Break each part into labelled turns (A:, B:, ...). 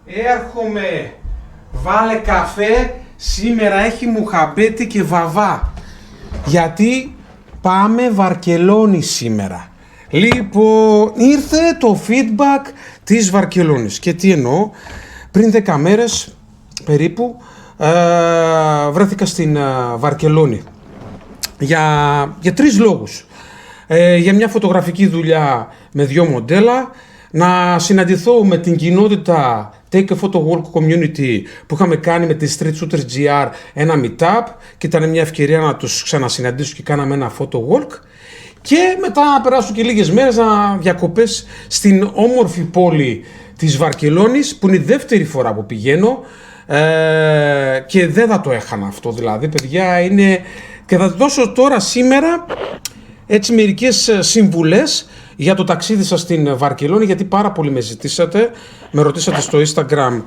A: Έρχομαι. Βάλε καφέ, σήμερα έχει μουχαμπέτη και βαβά. Γιατί πάμε Βαρκελόνη σήμερα. Λοιπόν, ήρθε το feedback της Βαρκελόνης. Και τι εννοώ, πριν 10 μέρες περίπου βρέθηκα στην Βαρκελόνη για 3 λόγους. Για μια φωτογραφική δουλειά με 2 μοντέλα, να συναντηθώ με την κοινότητα Take a Photo Walk Community που είχαμε κάνει με τη Street Shooters GR ένα meetup και ήταν μια ευκαιρία να τους ξανασυναντήσω και κάναμε ένα photo walk, και μετά να περάσω και λίγες μέρες να διακοπές στην όμορφη πόλη της Βαρκελόνης, που είναι η δεύτερη φορά που πηγαίνω και δεν θα το έχανα αυτό, δηλαδή παιδιά είναι. Και θα δώσω τώρα σήμερα έτσι μερικές συμβουλές για το ταξίδι σας στην Βαρκελόνη, γιατί πάρα πολύ με ζητήσατε, με ρωτήσατε στο Instagram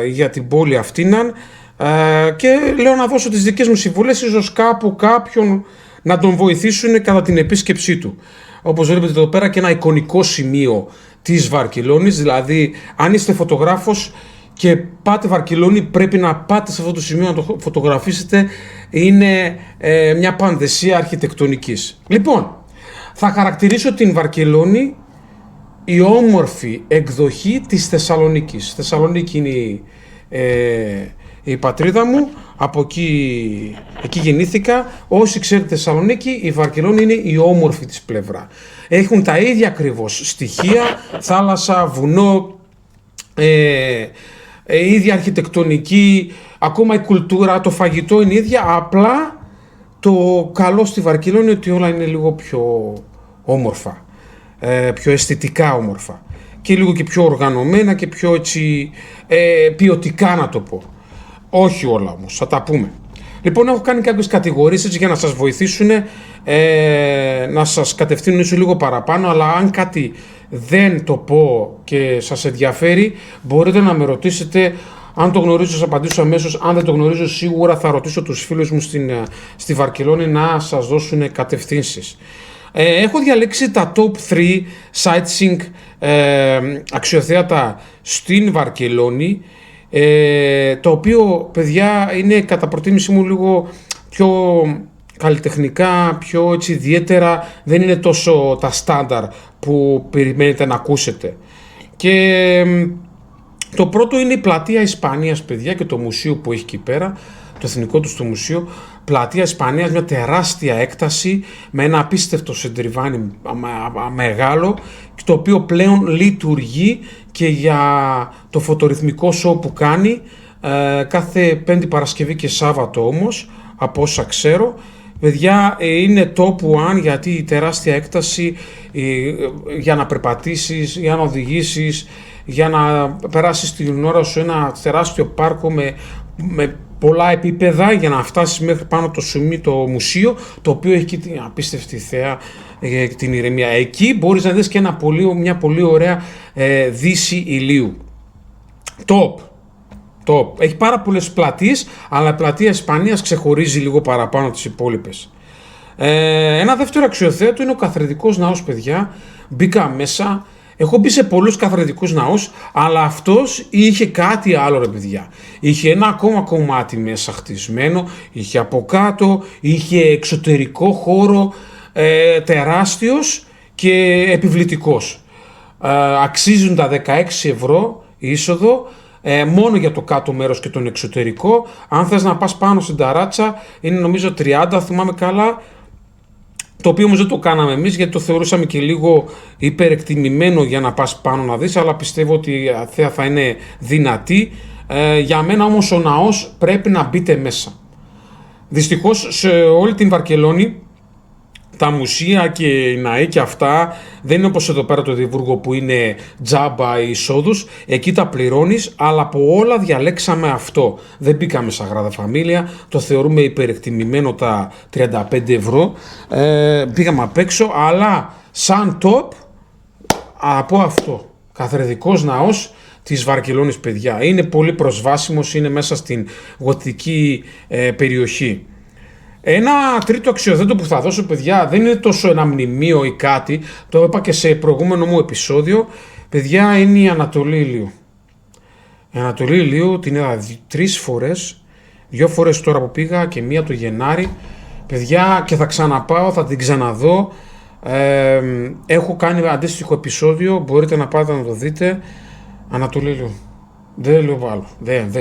A: για την πόλη αυτήν, και λέω να δώσω τις δικές μου συμβουλές, ίσως κάπου κάποιον να τον βοηθήσουν κατά την επίσκεψή του. Όπως βλέπετε εδώ πέρα και ένα εικονικό σημείο της Βαρκελόνης, δηλαδή αν είστε φωτογράφος και πάτε Βαρκελόνη πρέπει να πάτε σε αυτό το σημείο να το φωτογραφίσετε, είναι μια πανδεσία αρχιτεκτονικής. Λοιπόν, θα χαρακτηρίσω την Βαρκελόνη η όμορφη εκδοχή της Θεσσαλονίκης. Θεσσαλονίκη είναι η πατρίδα μου, από εκεί γεννήθηκα. Όσοι ξέρετε Θεσσαλονίκη, η Βαρκελόνη είναι η όμορφη της πλευρά. Έχουν τα ίδια ακριβώς στοιχεία, θάλασσα, βουνό, η ίδια αρχιτεκτονική, ακόμα η κουλτούρα, το φαγητό είναι ίδια, απλά το καλό στη Βαρκελόνη είναι ότι όλα είναι λίγο πιο όμορφα, πιο αισθητικά όμορφα και λίγο και πιο οργανωμένα και πιο έτσι ποιοτικά, να το πω. Όχι όλα όμως, θα τα πούμε. Λοιπόν, έχω κάνει κάποιες κατηγορίες για να σας βοηθήσουν, να σας κατευθύνουν ίσως λίγο παραπάνω, αλλά αν κάτι δεν το πω και σας ενδιαφέρει, μπορείτε να με ρωτήσετε. Αν το γνωρίζω θα απαντήσω αμέσως, αν δεν το γνωρίζω σίγουρα θα ρωτήσω τους φίλους μου στη Βαρκελόνη να σας δώσουν κατευθύνσεις. Έχω διαλέξει τα top 3 sightseeing αξιοθέατα στην Βαρκελόνη, το οποίο, παιδιά, είναι κατά προτίμηση μου λίγο πιο καλλιτεχνικά, πιο έτσι ιδιαίτερα, δεν είναι τόσο τα στάνταρ που περιμένετε να ακούσετε. Και το πρώτο είναι η πλατεία Ισπανίας, παιδιά, και το μουσείο που έχει εκεί πέρα, το εθνικό του το μουσείο. Πλατεία Ισπανίας, μια τεράστια έκταση με ένα απίστευτο σεντριβάνι μεγάλο, το οποίο πλέον λειτουργεί και για το φωτορυθμικό show που κάνει κάθε Πέμπτη, Παρασκευή και Σάββατο όμως, από όσα ξέρω. Παιδιά, είναι top one, γιατί η τεράστια έκταση για να περπατήσεις, για να οδηγήσεις, για να περάσεις την ώρα σου ένα τεράστιο πάρκο με πολλά επίπεδα για να φτάσεις μέχρι πάνω το μουσείο, το οποίο έχει και την απίστευτη θέα, την ηρεμία. Εκεί μπορείς να δεις και μια πολύ ωραία δύση ηλίου. Top. Έχει πάρα πολλές πλατείες, αλλά η πλατεία Ισπανίας ξεχωρίζει λίγο παραπάνω τις υπόλοιπες. Ένα δεύτερο αξιοθέατο είναι ο Καθρετικός Ναός, παιδιά. Μπήκα μέσα. Έχω μπει σε πολλούς καθρετικούς ναούς, αλλά αυτός είχε κάτι άλλο, ρε παιδιά. Είχε ένα ακόμα κομμάτι μέσα χτισμένο, είχε από κάτω, είχε εξωτερικό χώρο, τεράστιος και επιβλητικός. Αξίζουν τα 16 ευρώ η είσοδο, μόνο για το κάτω μέρος και τον εξωτερικό. Αν θες να πας πάνω στην ταράτσα, είναι νομίζω 30, θυμάμαι καλά. Το οποίο όμως δεν το κάναμε εμείς, γιατί το θεωρούσαμε και λίγο υπερεκτιμημένο για να πας πάνω να δεις, αλλά πιστεύω ότι η θέα θα είναι δυνατή. Για μένα όμως ο ναός πρέπει να μπείτε μέσα. Δυστυχώς σε όλη την Βαρκελόνη τα μουσεία και οι ναοί και αυτά δεν είναι όπως εδώ πέρα το Διβούργο που είναι τζάμπα οι εισόδους. Εκεί τα πληρώνεις, αλλά από όλα διαλέξαμε αυτό. Δεν μπήκαμε Σαγράδα Φαμίλια, το θεωρούμε υπερεκτιμημένο τα 35 ευρώ. Πήγαμε απ' έξω, αλλά σαν top από αυτό. Καθρετικός Ναός της Βαρκελόνης, παιδιά. Είναι πολύ προσβάσιμος, είναι μέσα στην γοτική περιοχή. Ένα τρίτο αξιοθέτο που θα δώσω, παιδιά, δεν είναι τόσο ένα μνημείο ή κάτι, το είπα και σε προηγούμενο μου επεισόδιο. παιδιά, είναι η Ανατολή Ηλίου. Η Ανατολή Ηλίου την είδα 3 φορές, 2 φορές τώρα που πήγα και μία το Γενάρη. Παιδιά, και θα ξαναπάω, θα την ξαναδώ. Έχω κάνει αντίστοιχο επεισόδιο, μπορείτε να πάτε να το δείτε. Ανατολή Ηλίου. Δεν λέω άλλο.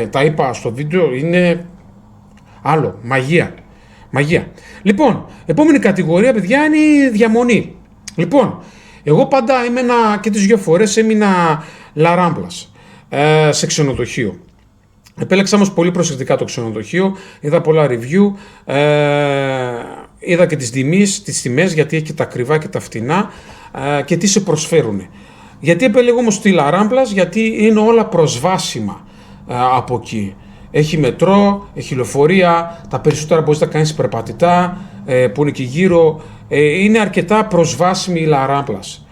A: Τα είπα στο βίντεο, είναι άλλο. Μαγεία. Λοιπόν, επόμενη κατηγορία, παιδιά, είναι η διαμονή. Λοιπόν, εγώ πάντα και τις 2 φορές έμεινα Λαράμπλας σε ξενοδοχείο. Επέλεξα όμως πολύ προσεκτικά το ξενοδοχείο, είδα πολλά review, είδα και τις τιμές, γιατί έχει και τα ακριβά και τα φτηνά και τι σε προσφέρουν. Γιατί επέλεγα όμως τη Λαράμπλας? Γιατί είναι όλα προσβάσιμα από εκεί. Έχει μετρό, έχει λεωφορεία, τα περισσότερα μπορείς να κάνεις περπατητά, που είναι και γύρω. Είναι αρκετά προσβάσιμη η Λαράμπλας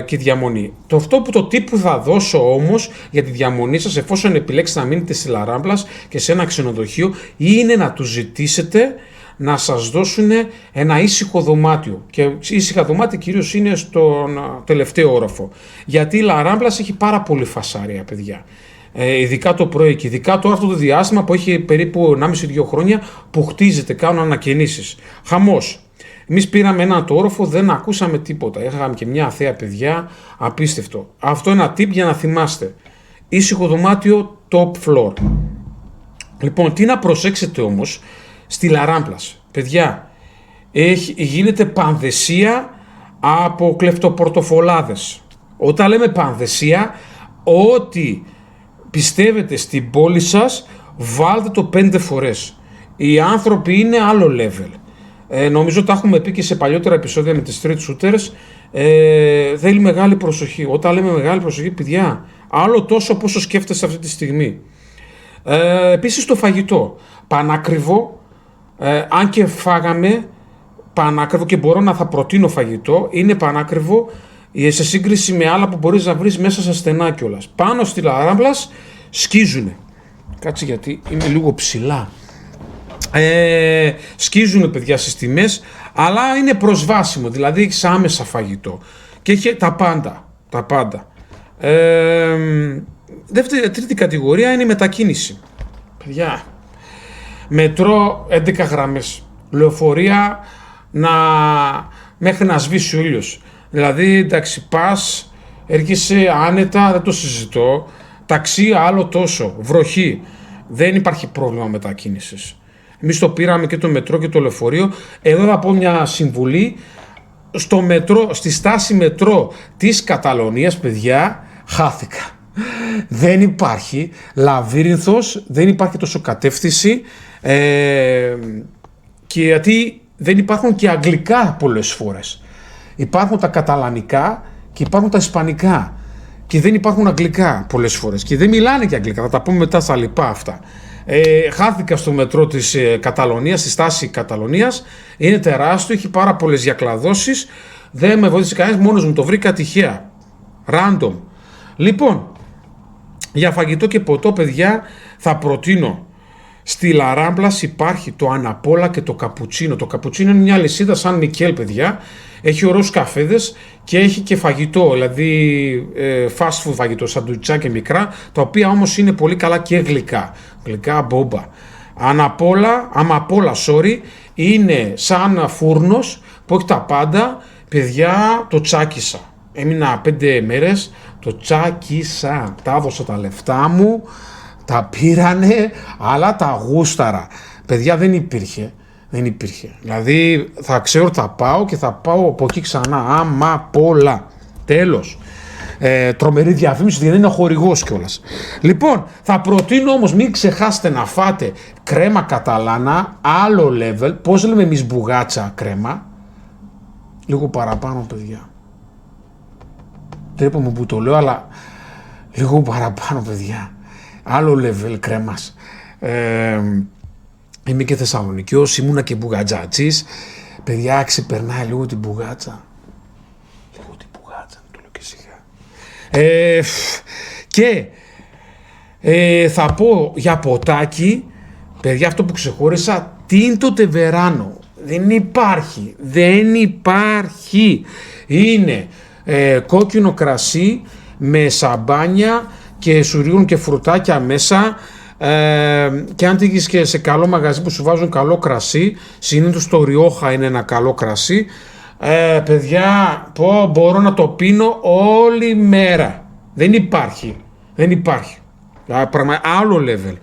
A: και η διαμονή. Το tip που θα δώσω όμως για τη διαμονή σας, εφόσον επιλέξετε να μείνετε στη Λαράμπλας και σε ένα ξενοδοχείο, είναι να τους ζητήσετε να σας δώσουν ένα ήσυχο δωμάτιο. Και ήσυχα δωμάτια κυρίως είναι στον τελευταίο όροφο. Γιατί η Λαράμπλας έχει πάρα πολύ φασάρια, παιδιά. Ειδικά το πρωί και ειδικά τώρα αυτό το διάστημα που έχει περίπου 1,5-2 χρόνια που χτίζεται, κάνουν ανακαινήσεις. Χαμός. Εμείς πήραμε έναν το όροφο, δεν ακούσαμε τίποτα. Είχαμε και μια θέα, παιδιά, απίστευτο. Αυτό είναι ένα tip για να θυμάστε. Ήσυχο δωμάτιο, top floor. Λοιπόν, τι να προσέξετε όμως στη Λαράμπλας? Παιδιά, γίνεται πανδεσία από κλεφτοπορτοφολάδες. Όταν λέμε πανδεσία, ό,τι πιστεύετε στην πόλη σας, βάλτε το 5 φορές. Οι άνθρωποι είναι άλλο level. Νομίζω τα έχουμε πει και σε παλιότερα επεισόδια με τις street shooters. Θέλει μεγάλη προσοχή. Όταν λέμε μεγάλη προσοχή, παιδιά, άλλο τόσο πόσο σκέφτεστε αυτή τη στιγμή. Επίσης το φαγητό. Πανάκριβο. Αν και φάγαμε πανάκριβο και μπορώ να θα προτείνω φαγητό, είναι πανάκριβο σε σύγκριση με άλλα που μπορείς να βρεις μέσα σε στενά κιόλας. Πάνω στη Λαράμπλας σκίζουνε. Κάτσε γιατί είμαι λίγο ψηλά. Σκίζουνε, παιδιά, στις τιμές, αλλά είναι προσβάσιμο, δηλαδή έχεις άμεσα φαγητό και έχει τα πάντα. Τρίτη κατηγορία είναι η μετακίνηση. Παιδιά, μετρό 11 γραμμές, λεωφορεία μέχρι να σβήσει ο ήλιος. Δηλαδή, εντάξει, πας, έρχεσαι άνετα, δεν το συζητώ. Ταξί άλλο τόσο, βροχή. Δεν υπάρχει πρόβλημα μετακίνησης. Εμείς το πήραμε και το μετρό και το λεωφορείο. Εδώ θα πω μια συμβουλή. Στη στάση μετρό της Καταλωνίας, παιδιά, χάθηκα. Δεν υπάρχει λαβύρινθος, δεν υπάρχει τόσο κατεύθυνση και γιατί δεν υπάρχουν και αγγλικά πολλές φορές. Υπάρχουν τα καταλανικά και υπάρχουν τα ισπανικά και δεν υπάρχουν αγγλικά πολλές φορές και δεν μιλάνε και αγγλικά, θα τα πούμε μετά στα λοιπά αυτά. Χάθηκα στο μετρό της Καταλωνίας, στη στάση Καταλωνίας, είναι τεράστιο, έχει πάρα πολλές διακλαδώσεις, δεν με βοήθησε κανένας, μόνος μου το βρήκα τυχαία, random. Λοιπόν, για φαγητό και ποτό, παιδιά, θα προτείνω στη Λαράμπλας υπάρχει το Αναπόλα και το Καπουτσίνο. Το Καπουτσίνο είναι μια λυσίδα σαν Μικέλ, παιδιά. Έχει ωραίους καφέδες και έχει και φαγητό, δηλαδή fast food φαγητό, σαντουιτσάκια μικρά, τα οποία όμως είναι πολύ καλά και γλυκά. Γλυκά μπόμπα. Αμαπόλα, είναι σαν φούρνος που έχει τα πάντα. Παιδιά, το τσάκισα. Έμεινα 5 μέρες, το τσάκισα. Τα έδωσα τα λεφτά μου, τα πήρανε, αλλά τα γούσταρα. Παιδιά, δεν υπήρχε. Δηλαδή, θα ξέρω θα πάω και θα πάω από εκεί ξανά. Αμαπόλα. Τέλος. Τρομερή διαφήμιση, γιατί είναι χορηγός κιόλας. Λοιπόν, θα προτείνω όμως μην ξεχάσετε να φάτε κρέμα καταλάνα, άλλο level. Πώς λέμε εμείς μπουγάτσα κρέμα? Λίγο παραπάνω, παιδιά. Τρέπομαι που το λέω, αλλά λίγο παραπάνω, παιδιά. Άλλο level κρέμας. Είμαι και Θεσσαλονικιός, ήμουνα και μπουγατζάτσης. Παιδιά, ξεπερνάει λίγο την μπουγάτσα. Το λέω και σιγά. Και θα πω για ποτάκι, παιδιά, αυτό που ξεχώρισα, Τίντο Τεβεράνο. Δεν υπάρχει. Είναι κόκκινο κρασί με σαμπάνια και σου ρίχνουν και φρουτάκια μέσα. Και αν τύχεις και σε καλό μαγαζί που σου βάζουν καλό κρασί, συνήθως το Ριόχα είναι ένα καλό κρασί, παιδιά, μπορώ να το πίνω όλη μέρα. Δεν υπάρχει. Άλλο level.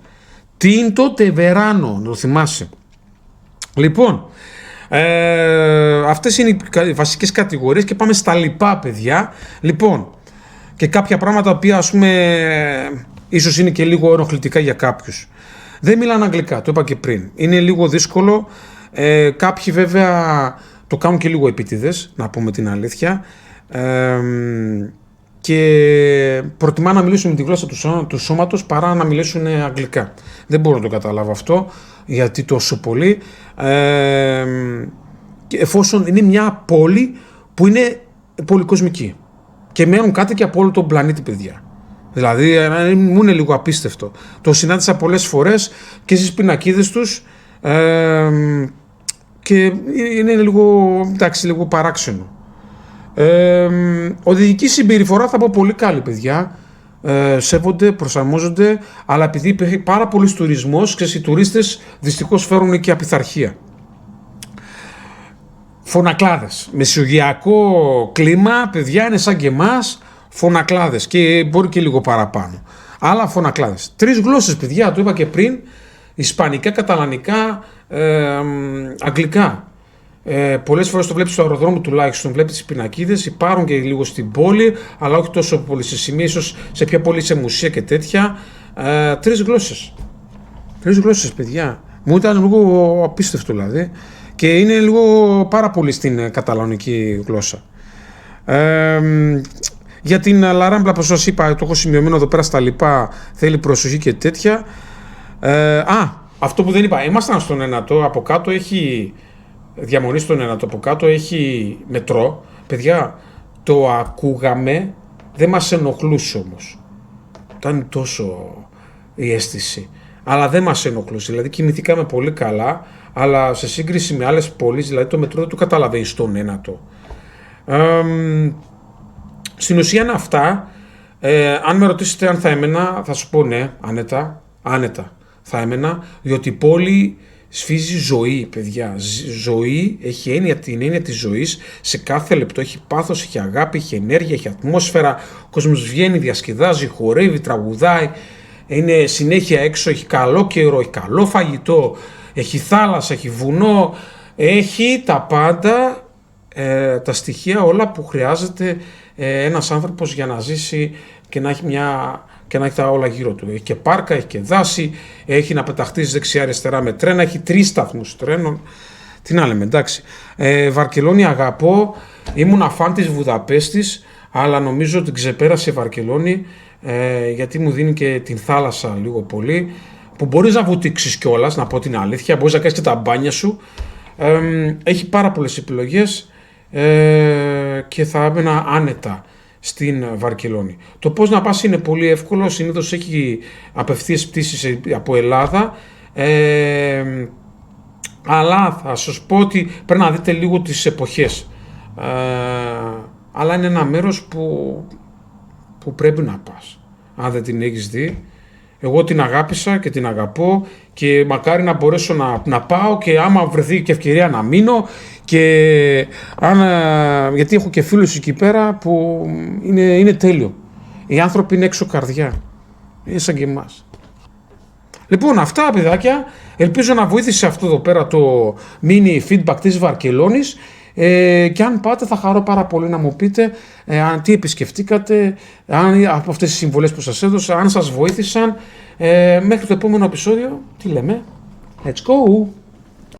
A: Τίντο Τεβεράνο, το θυμάσαι. Λοιπόν, αυτές είναι οι βασικές κατηγορίες και πάμε στα λοιπά, παιδιά. Λοιπόν, και κάποια πράγματα που ας πούμε ίσως είναι και λίγο ενοχλητικά για κάποιους. Δεν μιλάνε αγγλικά, το είπα και πριν. Είναι λίγο δύσκολο. Κάποιοι βέβαια το κάνουν και λίγο επίτηδες, να πούμε την αλήθεια. Και προτιμά να μιλήσουν με τη γλώσσα του σώματος παρά να μιλήσουν αγγλικά. Δεν μπορώ να το καταλάβω αυτό, γιατί τόσο πολύ. Εφόσον είναι μια πόλη που είναι πολυκοσμική και μένουν κάτι και από όλο τον πλανήτη, παιδιά. Δηλαδή μου είναι λίγο απίστευτο. Το συνάντησα πολλές φορές και στις πινακίδες τους και είναι λίγο παράξενο. Οδηγική συμπεριφορά θα πω πολύ καλή, παιδιά. Σέβονται, προσαρμόζονται, αλλά επειδή υπάρχει πάρα πολύς τουρισμός, ξέρεις, οι τουρίστες δυστυχώς φέρουν και απειθαρχία. Φωνακλάδες. Μεσογειακό κλίμα, παιδιά, είναι σαν και εμάς, φωνακλάδες και μπορεί και λίγο παραπάνω. Αλλά φωνακλάδες. 3 γλώσσες, παιδιά, το είπα και πριν: ισπανικά, καταλανικά, αγγλικά. Πολλές φορές το βλέπεις στο αεροδρόμιο, τουλάχιστον βλέπεις τις πινακίδες, υπάρχουν και λίγο στην πόλη, αλλά όχι τόσο πολύ σε σημεία, ίσως σε ποια πόλη, σε μουσεία και τέτοια. 3 γλώσσες. 3 γλώσσες, παιδιά. Μου ήταν λίγο απίστευτο δηλαδή. Και είναι λίγο πάρα πολύ στην καταλανική γλώσσα. Για την Λαράμπλα, όπως σας είπα, το έχω σημειωμένο εδώ πέρα στα λοιπά, θέλει προσοχή και τέτοια. Αυτό που δεν είπα, ήμασταν στον ένατο, από κάτω έχει διαμονή στον ένατο, από κάτω έχει μετρό. Παιδιά, το ακούγαμε, δεν μας ενοχλούσε όμως. Ήταν τόσο η αίσθηση. Αλλά δεν μας ενοχλούσε, δηλαδή κοιμηθήκαμε πολύ καλά, αλλά σε σύγκριση με άλλες πόλεις, δηλαδή το μετρό δεν το καταλαβαίνει στον ένατο. Στην ουσία είναι αυτά. Αν με ρωτήσετε αν θα έμενα, θα σου πω ναι, άνετα θα έμενα, διότι η πόλη σφίζει ζωή, παιδιά. Ζωή, έχει την έννοια της ζωής σε κάθε λεπτό. Έχει πάθος, έχει αγάπη, έχει ενέργεια, έχει ατμόσφαιρα. Ο κόσμος βγαίνει, διασκεδάζει, χορεύει, τραγουδάει. Είναι συνέχεια έξω, έχει καλό καιρό, έχει καλό φαγητό, έχει θάλασσα, έχει βουνό. Έχει τα πάντα, τα στοιχεία όλα που χρειάζεται ένας άνθρωπος για να ζήσει και να έχει τα όλα γύρω του. Έχει και πάρκα, έχει και δάση, έχει να πεταχτείς δεξιά-αριστερά με τρένα, έχει 3 σταθμούς τρένων. Τι να λέμε, εντάξει. Βαρκελόνη αγαπώ, ήμουν φαν της Βουδαπέστης, αλλά νομίζω ότι ξεπέρασε η Βαρκελόνη, γιατί μου δίνει και την θάλασσα λίγο πολύ, που μπορείς να βουτήξεις κιόλας, να πω την αλήθεια, μπορείς να κάνεις και τα μπάνια σου. Έχει πάρα πολλές επιλογές και θα έμενα άνετα στην Βαρκελόνη. Το πώς να πας είναι πολύ εύκολο, συνήθως έχει απευθείας πτήσεις από Ελλάδα, αλλά θα σας πω ότι πρέπει να δείτε λίγο τις εποχές, αλλά είναι ένα μέρος που πρέπει να πας, αν δεν την έχεις δει. Εγώ την αγάπησα και την αγαπώ και μακάρι να μπορέσω να πάω και άμα βρεθεί και ευκαιρία να μείνω, και γιατί έχω και φίλους εκεί πέρα που είναι τέλειο. Οι άνθρωποι είναι έξω καρδιά, είναι σαν και εμάς. Λοιπόν, αυτά, παιδάκια, ελπίζω να βοήθησε αυτό εδώ πέρα το mini feedback της Βαρκελόνης, και αν πάτε θα χαρώ πάρα πολύ να μου πείτε τι επισκεφτήκατε, από αυτές τις συμβολές που σας έδωσα, αν σας βοήθησαν. Μέχρι το επόμενο επεισόδιο, τι λέμε, let's go!